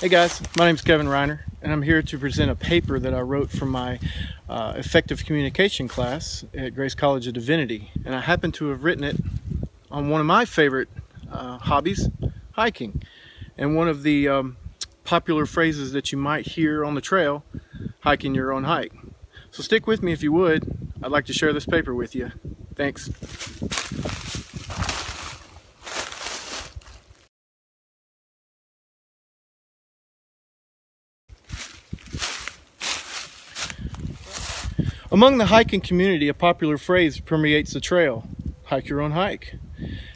Hey guys, my name is Kevin Reiner, and I'm here to present a paper that I wrote from my effective communication class at Grace College of Divinity. And I happen to have written it on one of my favorite hobbies, hiking. And one of the popular phrases that you might hear on the trail, hiking your own hike. So stick with me if you would. I'd like to share this paper with you. Thanks. Among the hiking community, a popular phrase permeates the trail: hike your own hike.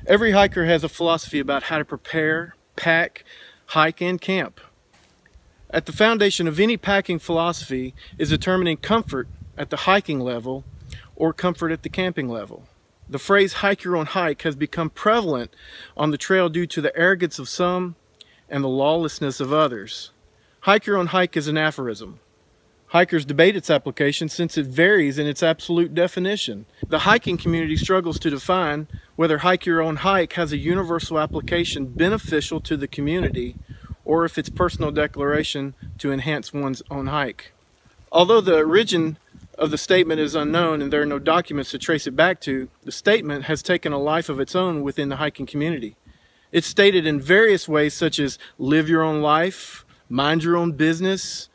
Every hiker has a philosophy about how to prepare, pack, hike, and camp. At the foundation of any packing philosophy is determining comfort at the hiking level or comfort at the camping level. The phrase hike your own hike has become prevalent on the trail due to the arrogance of some and the lawlessness of others. Hike your own hike is an aphorism. Hikers debate its application since it varies in its absolute definition. The hiking community struggles to define whether hike your own hike has a universal application beneficial to the community or if it's personal declaration to enhance one's own hike. Although the origin of the statement is unknown and there are no documents to trace it back to, the statement has taken a life of its own within the hiking community. It's stated in various ways such as live your own life, mind your own business,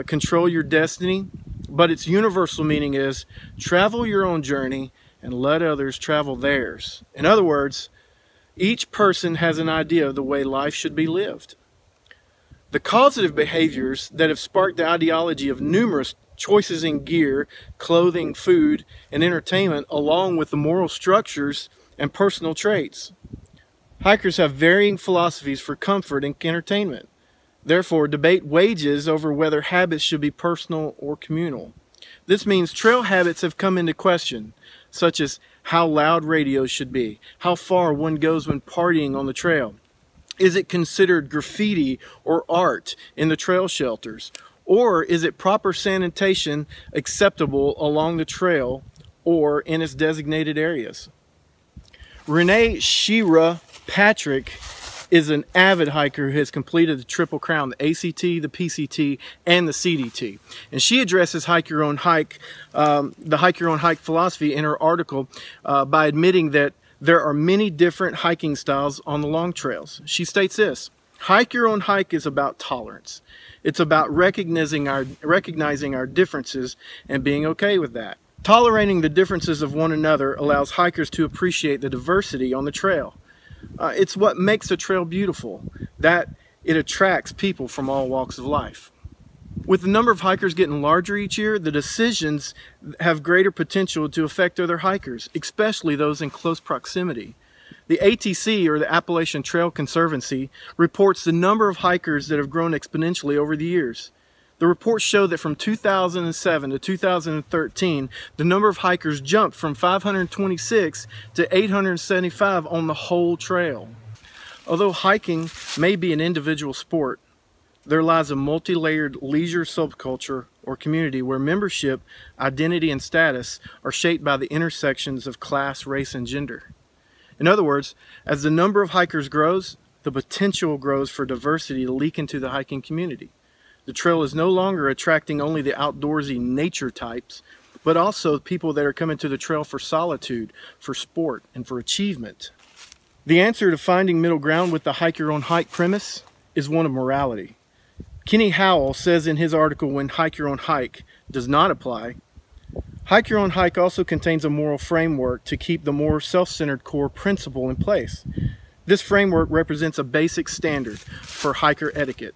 control your destiny, but its universal meaning is travel your own journey and let others travel theirs. In other words, each person has an idea of the way life should be lived. The causative behaviors that have sparked the ideology of numerous choices in gear, clothing, food, and entertainment, along with the moral structures and personal traits. Hikers have varying philosophies for comfort and entertainment. Therefore, debate wages over whether habits should be personal or communal. This means trail habits have come into question, such as how loud radios should be, how far one goes when partying on the trail. Is it considered graffiti or art in the trail shelters? Or is it proper sanitation acceptable along the trail or in its designated areas? Renee Shira Patrick is an avid hiker who has completed the Triple Crown, the ACT, the PCT, and the CDT. And she addresses hike your own hike, the hike your own hike philosophy in her article by admitting that there are many different hiking styles on the long trails. She states this: hike your own hike is about tolerance. It's about recognizing our differences and being okay with that. Tolerating the differences of one another allows hikers to appreciate the diversity on the trail. It's what makes the trail beautiful, that it attracts people from all walks of life. With the number of hikers getting larger each year, the decisions have greater potential to affect other hikers, especially those in close proximity. The ATC, or the Appalachian Trail Conservancy, reports the number of hikers that have grown exponentially over the years. The reports show that from 2007 to 2013, the number of hikers jumped from 526 to 875 on the whole trail. Although hiking may be an individual sport, there lies a multi-layered leisure subculture or community where membership, identity, and status are shaped by the intersections of class, race, and gender. In other words, as the number of hikers grows, the potential grows for diversity to leak into the hiking community. The trail is no longer attracting only the outdoorsy nature types, but also people that are coming to the trail for solitude, for sport, and for achievement. The answer to finding middle ground with the hike your own hike premise is one of morality. Kenny Howell says in his article, when hike your own hike does not apply, hike your own hike also contains a moral framework to keep the more self-centered core principle in place. This framework represents a basic standard for hiker etiquette.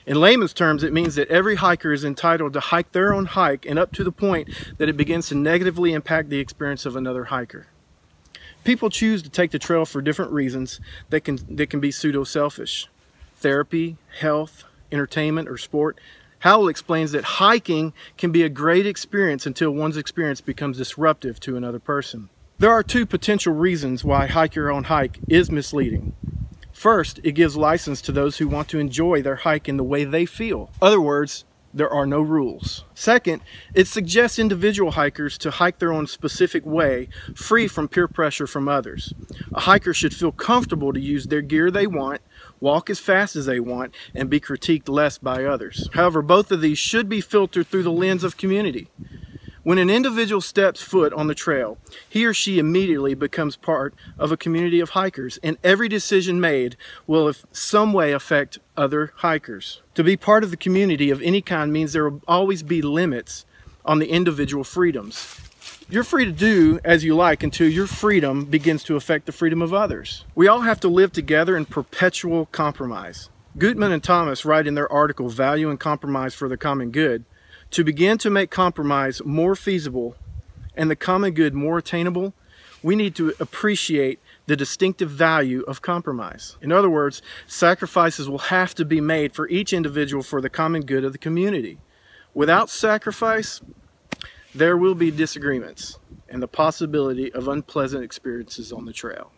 In layman's terms, it means that every hiker is entitled to hike their own hike, and up to the point that it begins to negatively impact the experience of another hiker. People choose to take the trail for different reasons that can be pseudo-selfish. Therapy, health, entertainment, or sport. Howell explains that hiking can be a great experience until one's experience becomes disruptive to another person. There are two potential reasons why hike your own hike is misleading. First, it gives license to those who want to enjoy their hike in the way they feel. In other words, there are no rules. Second, it suggests individual hikers to hike their own specific way, free from peer pressure from others. A hiker should feel comfortable to use their gear they want, walk as fast as they want, and be critiqued less by others. However, both of these should be filtered through the lens of community. When an individual steps foot on the trail, he or she immediately becomes part of a community of hikers, and every decision made will in some way affect other hikers. To be part of the community of any kind means there will always be limits on the individual freedoms. You're free to do as you like until your freedom begins to affect the freedom of others. We all have to live together in perpetual compromise. Gutman and Thomas write in their article, Value and Compromise for the Common Good, to begin to make compromise more feasible and the common good more attainable, we need to appreciate the distinctive value of compromise. In other words, sacrifices will have to be made for each individual for the common good of the community. Without sacrifice, there will be disagreements and the possibility of unpleasant experiences on the trail.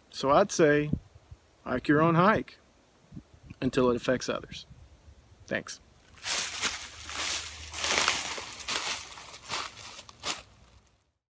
So I'd say, hike your own hike until it affects others. Thanks.